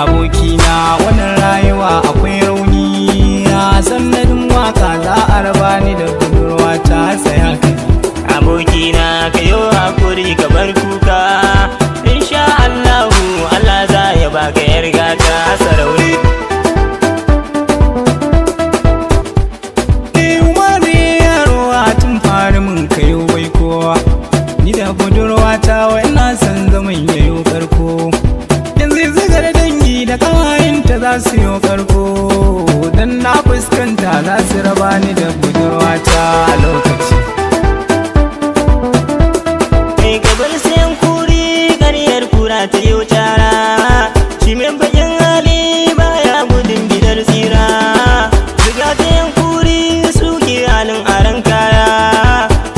abokina wannan rayuwa akwai rauni, a sanadin waka za a raba ni da budurwa ta tsaya kai. Abokina ka yo hakuri ka bar kuka, insha Allahu Allah za ya baka yar gata sarauni. Umate yaro a tun fari mun kayo bai kowa, ni da budurwa ta wai ina san zaman yayo karko. Yanzu zigar dangi da kawayenta za su yi karko, dan na fuskanta za su raba ni da budurwa ta a lokaci. Gabar sayan kuri ƙaryar kura ta yau cara, shi mai bakin hali baya gudun bidar tsira. Ziga ta yan kuri suke halin aran kaya,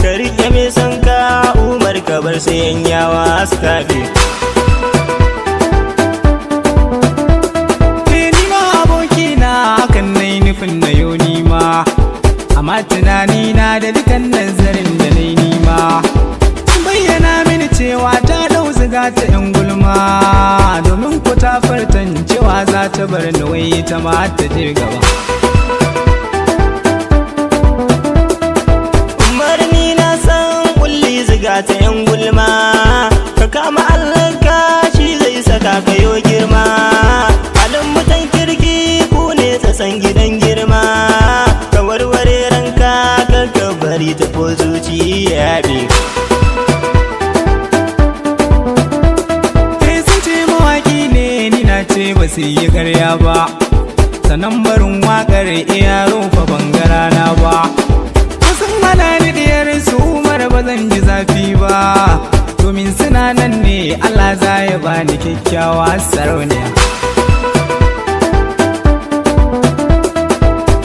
ka riƙe mai son ka umar kabar sayan yawa su tafi. Ni ma abokina hakan na yi nufin na yau nima, amma tunani na da dukan nazarin da na yi nima bayyana mini cewa ta dau ziga ta yan gulma, domin ko ta fartan cewa za ta bar ni wai ta ma ta je gaba. Umar ni na san kulli ziga ta yan gulma, ka kama Allahnka shi zai saka ka yo girma. Halin mutan kirki ku ne tsasan gidan girma, ka warware ranka ka bari ta ko zuciya bi. Ce ba su yi karya ba, sannan barin wakar yaro fa bangara na ba. Kusan hana ni diyar su umar ba zan ji zafi ba, domin suna nan ne Allah za ya bani kyakkyawa sarauniya.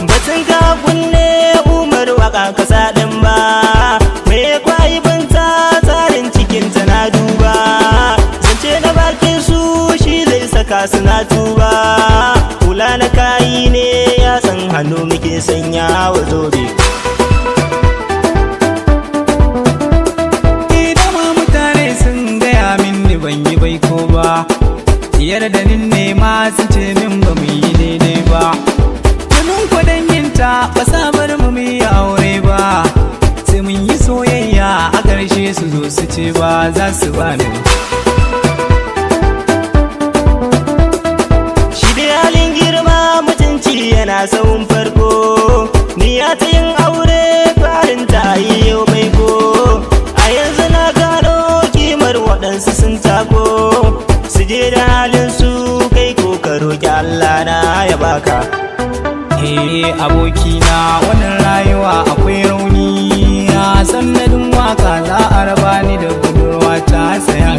Batun ka kunne umar waka ka sadin ba, me kwayi banta tsarin cikinta na duba. Zance na bakin su shi zai saka suna tuba, kula na kayi ne ya san hannu muke sanya wa zobe. Dama mutane sun gaya min ni ban yi baiko ba, diyar da nin nema sun ce min ba mu yi daidai ba. Domin kwadon yinta ba sabar mu yi aure ba, sai mun yi soyayya a ƙarshe su zo su ce ba za su ba ni. Yana sahun farko, niyya ta yin aure farin ta yi yau mai ko. A yanzu na gano kimar waɗansu sun tako, su je da halin su kai ko ka roƙi Allah na ya baka. Abokina wannan rayuwa akwai rauni, a sanadin waka za a raba ni da budurwa ta tsaya.